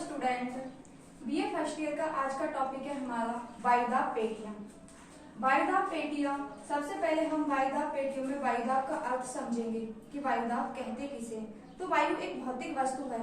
Students, BA first year का आज का टॉपिक है हमारा वायुदाब पेटियां। वायुदाब पेटियां, सबसे पहले हम वायुदाब पेटियों में वायुदाब का अर्थ समझेंगे कि वायुदाब कहते किसे। तो वायु एक भौतिक वस्तु है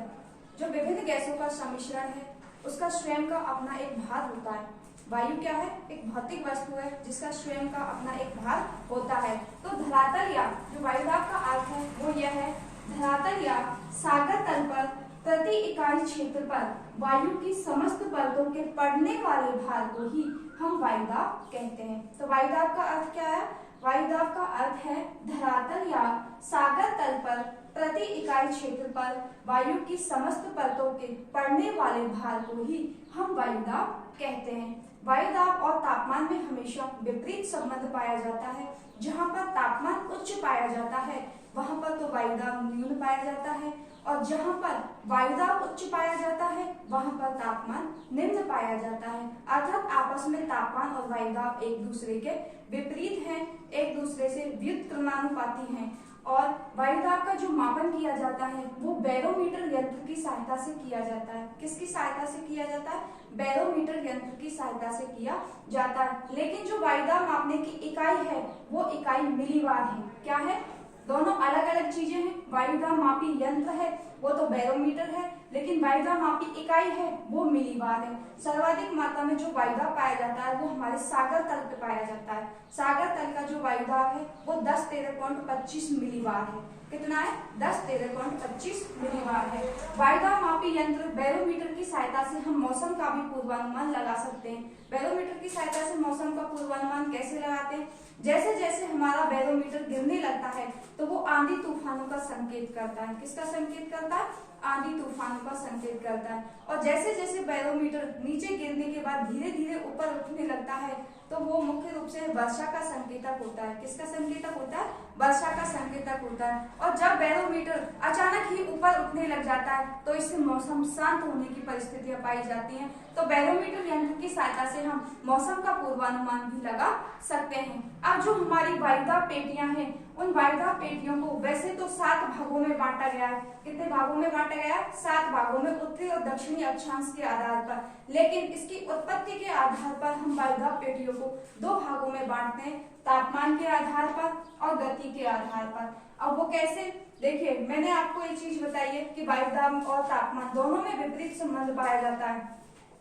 जो विभिन्न गैसों का सम्मिश्रण है, उसका स्वयं का अपना एक भार होता है। वायु क्या है? एक भौतिक वस्तु है जिसका स्वयं का अपना एक भार होता है। तो धरातल या जो वायुदाब का अर्थ है वो यह है, धरातल या सागर तल पर प्रति इकाई क्षेत्र पर वायु की समस्त परतों के पड़ने वाले भार को ही हम वायुदाब कहते हैं। तो वायुदाब का अर्थ क्या है? वायुदाब का अर्थ है धरातल या सागर तल पर प्रति इकाई क्षेत्र पर वायु की समस्त परतों के पड़ने वाले भार को ही हम वायुदाब कहते हैं। वायुदाब और तापमान में हमेशा विपरीत संबंध पाया जाता है। जहाँ पर तापमान उच्च पाया जाता है वहां पर तो वायुदाब न्यून पाया जाता है, और जहां पर वायुदाब उच्च पाया जाता है वहां पर तापमान निम्न पाया जाता है। अर्थात आपस में तापमान और वायुदाब एक दूसरे के विपरीत हैं, एक दूसरे से व्युत्क्रमानुपाती हैं। और वायुदाब का जो मापन किया जाता है वो बैरोमीटर यंत्र की सहायता से किया जाता है। किसकी सहायता से किया जाता है? बैरोमीटर यंत्र की सहायता से किया जाता है। लेकिन जो वायुदाब मापने की इकाई है वो इकाई मिलीबार है। क्या है? दोनों अलग अलग चीजें हैं। वायुदाब मापी यंत्र है वो तो बैरोमीटर है, लेकिन वायुदाब मापी इकाई है वो मिलीबार है। सर्वाधिक मात्रा में जो वायुदाब पाया जाता है वो हमारे सागर तल पे पाया जाता है। सागर तल का जो वायुदाब है वो 10-13.25 मिलीबार है। कितना है? 10-13.25 मिलीबार है। वायुदाब मापी यंत्र बैरोमीटर की सहायता से हम मौसम का भी पूर्वानुमान लगा सकते हैं। बैरोमीटर की सहायता से मौसम का पूर्वानुमान कैसे लगाते हैं? जैसे जैसे हमारा बैरोमीटर गिरने लगता है तो वो आंधी तूफानों का संकेत करता है। किसका संकेत करता है? आंधी तूफानों का संकेत करता है। और जैसे जैसे बैरोमीटर नीचे गिरने के बाद धीरे धीरे ऊपर उठने लगता है तो वो मुख्य रूप से वर्षा का संकेतक होता है। किसका संकेतक होता है? वर्षा का संकेतक होता है। और जब बैरोमीटर अचानक ही ऊपर उठने लग जाता है तो इससे मौसम शांत होने की परिस्थितियां पाई जाती हैं। तो बैरोमीटर यंत्र की सहायता से हम मौसम का पूर्वानुमान भी लगा सकते हैं। अब जो हमारी वायुदाब पेटियां हैं उन वायुदाब पेटियों को वैसे तो 7 भागों में बांटा गया है। कितने भागों में बांटा गया है? 7 भागों में, उत्तरी और दक्षिणी अक्षांश के आधार पर। लेकिन इसकी उत्पत्ति के आधार पर हम वायुदाब पेटियों को 2 भागों में बांटते हैं, तापमान के आधार पर और गति के आधार पर। अब वो कैसे? देखिए, मैंने आपको एक चीज बताई है कि वायुदाब और तापमान दोनों में विपरीत संबंध पाया जाता है।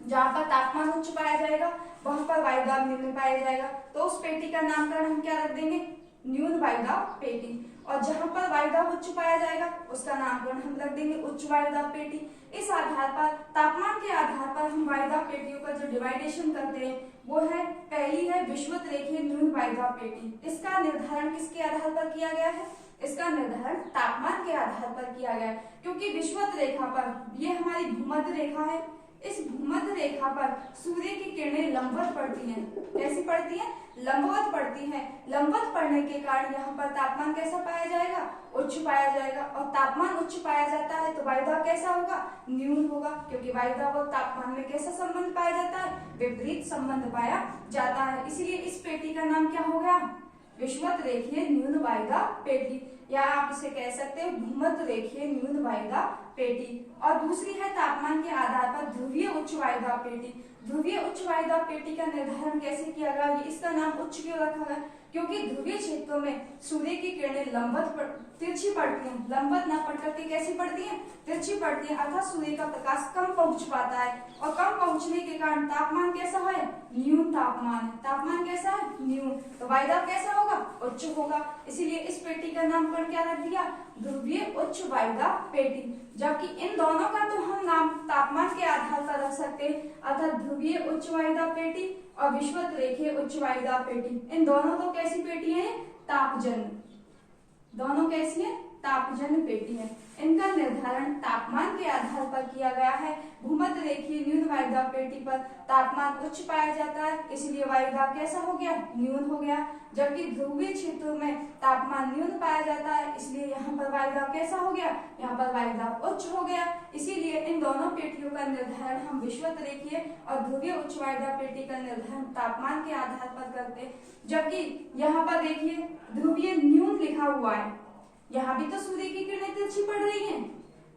जहाँ पर तापमान उच्च पाया जाएगा वहां पर वायुदाब निम्न पाया जाएगा। तो उस पेटी का नामकरण हम क्या रख देंगे? न्यून वायुदाब पेटी। और जहां पर वायुदाब उच्च पाया जाएगा उसका नामकरण हम रख देंगे उच्च वायुदाब पेटी। इस आधार पर, तापमान के आधार पर हम वायुदाब पेटियों का जो डिवाइडेशन करते हैं वो है, पहली है विषुवत रेखीय न्यून वायुदाब पेटी। इसका निर्धारण किसके आधार पर किया गया है? इसका निर्धारण तापमान के आधार पर किया गया है। क्योंकि विषुवत रेखा पर, ये हमारी भूमध्य रेखा है, इस भूमध्य रेखा पर सूर्य की किरणें लंबवत पड़ती हैं। कैसी पड़ती हैं? लंबवत पड़ती हैं। लंबवत पड़ने के कारण यहाँ पर तापमान कैसा पाया जाएगा? उच्च पाया जाएगा। और तापमान उच्च पाया जाता है तो वायुदाब कैसा होगा? न्यून होगा। क्योंकि वायुदाब और तापमान में कैसा संबंध पाया जाता है? विपरीत संबंध पाया जाता है। इसलिए इस पेटी का नाम क्या हो गया? विषुवत रेखीय न्यून वायुदाब पेटी, या आप इसे कह सकते हैं भूमध्य रेखीय न्यून वायुदाब पेटी। और दूसरी है तापमान के आधार पर ध्रुवीय उच्च वायुदाब पेटी। ध्रुवीय उच्च वायुदाब पेटी का निर्धारण कैसे किया गया? इसका नाम उच्च क्यों रखा गया? क्योंकि ध्रुवीय क्षेत्रों में सूर्य की किरणें तिरछी पड़ती हैं। लंबवत न पड़ करके कैसी पड़ती हैं? तिरछी पड़ती हैं। अर्थात सूर्य का प्रकाश कम पहुंच पाता है, और कम पहुंचने के कारण तापमान कैसा है? न्यून तापमान है। तापमान कैसा है? न्यून। तो वायुदाब कैसा होगा? उच्च होगा। इसीलिए इस पेटी का नामकरण क्या रख दिया? ध्रुवीय उच्च वायुदाब पेटी। जबकि इन दोनों का तो हम नाम तापमान के आधार पर रख सकते हैं, अर्थात ध्रुवीय उच्च वायुदाब पेटी और विषुवत रेखीय उच्च वायुदाब पेटी। इन दोनों तो कैसी पेटी है? तापजन्य। दोनों कैसी है? तापजन्य पेटी है। इनका निर्धारण तापमान के आधार पर किया गया है। भूमध्य रेखीय न्यून वायुदाब पेटी पर तापमान उच्च पाया जाता है, इसलिए वायुदाब कैसा हो गया? न्यून हो गया। जबकि ध्रुवीय क्षेत्रों में तापमान न्यून पाया जाता है, इसलिए यहाँ पर वायुदाब कैसा हो गया? यहाँ पर वायुदाब उच्च हो गया। इसीलिए इन दोनों पेटियों का निर्धारण हम विषुवत रेखीय और ध्रुवीय उच्च वायुदाब पेटी का निर्धारण तापमान के आधार पर करते हैं। जबकि यहाँ पर देखिए ध्रुवीय न्यून लिखा हुआ है, यहाँ भी तो सूर्य की किरणें तिरछी पड़ रही हैं,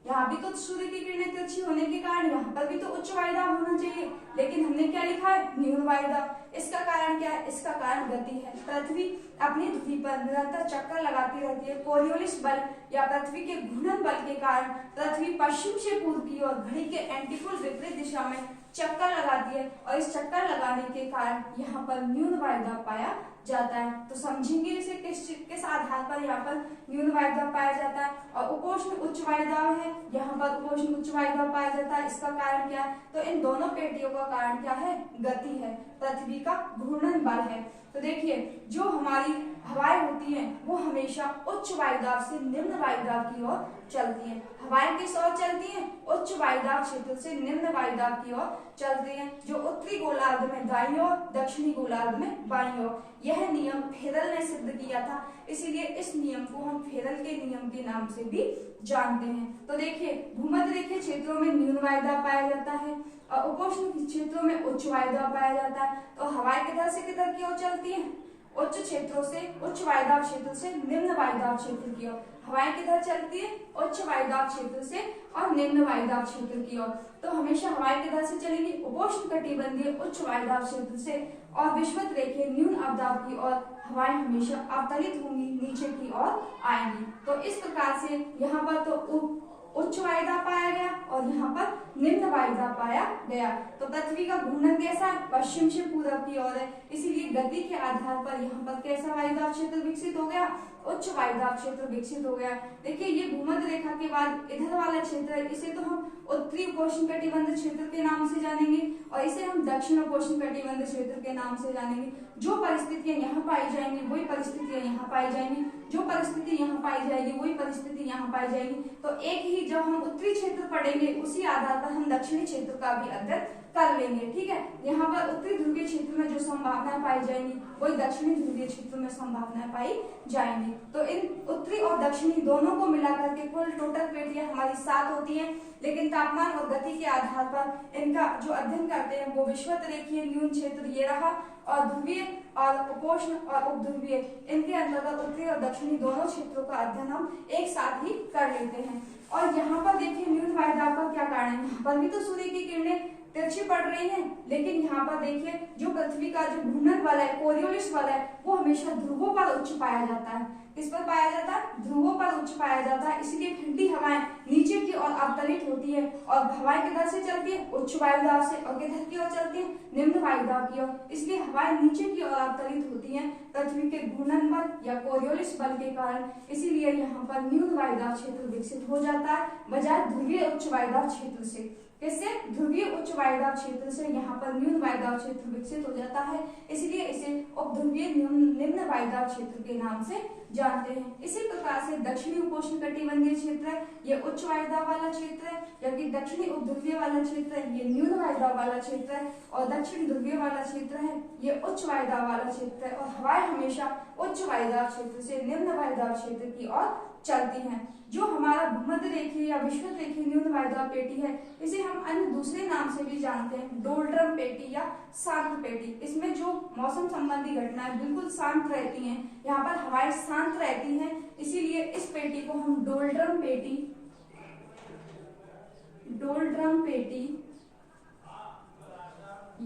यहाँ भी तो सूर्य की किरणें तिरछी होने के कारण यहाँ पर भी तो उच्च वायुदाब होना चाहिए, लेकिन हमने क्या लिखा है, न्यून वायुदाब। इसका कारण क्या है, इसका कारण गति है। पृथ्वी अपनी धुरी पर निरंतर चक्कर लगाती रहती है। कोरियोलिस बल या पृथ्वी के घूर्णन बल के कारण पृथ्वी पश्चिम से पूर्व की ओर घड़ी के एंटीपोल विपरीत दिशा में चक्कर लगाती है, और इस चक्कर लगाने के कारण यहाँ पर न्यून वायुदाब पाया जाता है। तो समझेंगे इसे किस आधार पर यहाँ पर न्यून वायुदाब पाया जाता है। और उपोष्ण उच्च वायुदाब है, यहाँ पर उपोष्ण उच्च वायुदाब पाया जाता है। इसका कारण क्या है, तो इन दोनों पेटियों का कारण क्या है, गति है, पृथ्वी का घूर्णन बल है। तो देखिए जो हमारी हवाएं होती हैं वो हमेशा उच्च वायुदाब से निम्न वायुदाब की ओर चलती हैं। हवाएं किस ओर चलती हैं, उच्च वायुदाब क्षेत्र से निम्न वायुदाब की ओर चलती हैं, जो उत्तरी गोलार्ध में दाईं ओर, दक्षिणी गोलार्ध में बाईं ओर। यह नियम फेरल ने सिद्ध किया था, इसीलिए इस नियम को हम फेरल के नियम के नाम से भी जानते हैं। तो देखिए भूमध्य रेखीय क्षेत्रों में न्यून वायुदाब पाया जाता है और उपोष्ण क्षेत्रों में उच्च वायुदाब पाया जाता है। तो हवाएं किधर से किधर की ओर चलती हैं, उच्च क्षेत्रों से, उच्च वायुदाब क्षेत्र से निम्न वायुदाब क्षेत्र की ओर। हवाएं किधर चलती है, उच्च वायुदाब क्षेत्र से और निम्न वायुदाब क्षेत्र की ओर। तो हमेशा हवाएं किधर से चलेंगी, उपोष्ण कटिबंधीय उच्च वायुदाब क्षेत्र से, और विषुवत रेखीय न्यून अवदाब की ओर हवाएं हमेशा अवतलित होंगी, नीचे की ओर आएंगी। तो इस प्रकार से यहाँ पर तो उच्च वायुदाब पाया गया और यहाँ पर निम्न वायुदाब पाया गया। तो पृथ्वी का घूर्णन कैसा है, पश्चिम से पूर्व की ओर है, इसीलिए गति के आधार पर यहाँ पर कैसा वायुदाब क्षेत्र विकसित हो गया, उच्च वायुदाब क्षेत्र विकसित हो गया। देखिए ये भूमध्य रेखा के बाद इधर वाला क्षेत्र है, इसे तो हम उत्तरी उपोष्ण कटिबंध क्षेत्र के नाम से जानेंगे और इसे हम दक्षिण उपोष्ण कटिबंध क्षेत्र के नाम से जानेंगे। जो परिस्थितियां यहाँ पाई जाएंगी वही परिस्थितियां यहाँ पाई जाएंगी, जो परिस्थिति यहाँ पाई जाएगी वही परिस्थिति यहाँ पाई जाएगी। तो एक ही जब हम उत्तरी क्षेत्र पढ़ेंगे उसी आधार पर हम दक्षिणी क्षेत्र का भी अध्ययन कर लेंगे, ठीक है। यहाँ पर उत्तरी ध्रुवीय क्षेत्र में जो संभावनाएं पाई जाएंगी वही दक्षिणी ध्रुवीय क्षेत्र में संभावनाएं पाई जाएंगी। तो इन उत्तरी और दक्षिणी दोनों को मिलाकर के कुल टोटल पेटियां हमारी 7 होती हैं, लेकिन तापमान और गति के आधार पर इनका जो अध्ययन करते हैं वो विषुवत रेखीय न्यून क्षेत्र ये रहा, और ध्रुवीय और उपोष्ण और उपध्रुवीय इनके अंतर्गत उत्तरी और दक्षिणी दोनों क्षेत्रों का अध्ययन हम एक साथ ही कर लेते हैं। और यहाँ पर देखिए न्यून वायुदाब का क्या कारण है, यहाँ पर भी तो सूर्य की किरणें तिरछी पड़ रही हैं, लेकिन यहाँ पर देखिए जो पृथ्वी का जो घूर्णन बल है, कोरियोलिस बल है, वो हमेशा ध्रुवों पर उच्च पाया जाता है। किस पर पाया जाता है, ध्रुवों पर उच्च पाया जाता है, इसलिए ठंडी हवाएं नीचे की ओर अवतलित होती है और हवाएं किधर से चलती है, उच्च वायुदाब से, और किधर की ओर चलती है, निम्न वायुदाब की ओर। इसलिए हवाएं नीचे की ओर अवतलित होती हैं पृथ्वी के घूर्णन बल या कोरियोलिस बल के कारण, इसीलिए यहाँ पर न्यून वायुदाब क्षेत्र विकसित हो जाता है बजाय ध्रुवीय उच्च वायुदाब क्षेत्र से। किससे, ध्रुवीय उच्च वायुदाब क्षेत्र से यहाँ पर न्यून वायुदाब क्षेत्र विकसित हो जाता है, इसलिए इसे उपध्रुवीय निम्न वायुदाब क्षेत्र के नाम से जानते हैं। इसी प्रकार से दक्षिणी उपोष्ण कटिबंधीय क्षेत्र है, ये उच्च वायुदाब वाला क्षेत्र है, जबकि दक्षिणी उपध्रुवीय वाला क्षेत्र है ये न्यून वायुदाब वाला क्षेत्र है, और दक्षिण ध्रुवीय वाला क्षेत्र है ये उच्च वायुदाब वाला क्षेत्र है। और हवाएं हमेशा उच्च वायुदाब क्षेत्र से निम्न वायुदाब क्षेत्र की ओर चलती हैं। जो हमारा भूमध्य रेखीय या विषुवत रेखीय न्यून वायुदाब पेटी है, इसे हम अन्य दूसरे नाम से भी जानते हैं, डोलड्रम पेटी या शांत पेटी। इसमें जो मौसम संबंधी घटनाएं बिल्कुल शांत रहती हैं, यहाँ पर हवाएं शांत रहती हैं, इसीलिए इस पेटी को हम डोलड्रम पेटी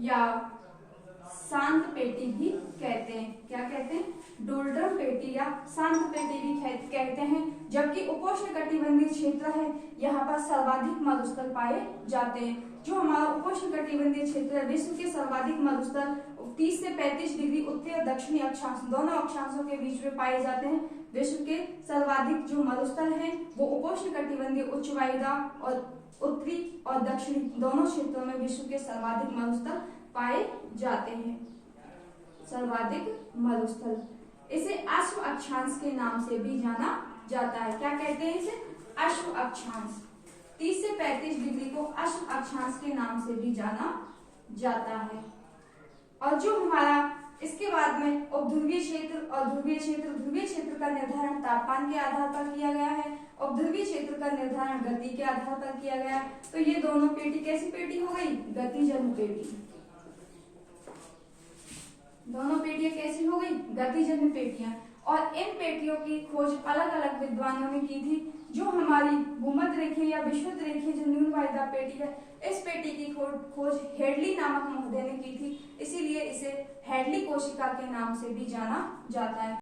या शांत पेटी भी कहते हैं। क्या कहते हैं, डोलड्रम पेटी या शांत पेटी भी कहते हैं। जबकि उपोष्ण कटिबंधीय क्षेत्र है, यहाँ पर सर्वाधिक मरुस्थल पाए जाते हैं। जो हमारा उपोष्ण कटिबंधीय क्षेत्र है, विश्व के सर्वाधिक मरुस्थल 30 से 35 डिग्री उत्तरी और दक्षिणी अक्षांश दोनों अक्षांशों के बीच में पाए जाते हैं। विश्व के सर्वाधिक जो मरुस्थल हैं वो उपोष्ण कटिबंधीय उच्च वायुदाब और उत्तरी और दक्षिणी दोनों क्षेत्रों में विश्व के सर्वाधिक मरुस्थल पाए जाते हैं। सर्वाधिक मरुस्थल, इसे अश्व अक्षांश के नाम से भी जाना जाता है। क्या कहते हैं इसे, अश्व अक्षांश। 30 से 35 डिग्री को अश्व अक्षांश के नाम से भी जाना जाता है। और जो हमारा इसके बाद में उपध्रुवीय क्षेत्र और ध्रुवीय क्षेत्र, ध्रुवीय क्षेत्र का निर्धारण तापमान के आधार पर किया गया है, उपध्रुवीय क्षेत्र का निर्धारण गति के आधार पर किया गया है। तो ये दोनों पेटी कैसी पेटी हो गई, गतिजन्य पेटी। दोनों पेटियां कैसी हो गई, गतिजन्य पेटियां। और इन पेटियों की खोज अलग अलग विद्वानों ने की थी। जो हमारी भूमध्य रेखीय या विषुवत रेखीय जो न्यून वायदा पेटी है, इस पेटी की खोज हेडली नामक महोदय ने की थी, इसीलिए इसे हेडली कोशिका के नाम से भी जाना जाता है।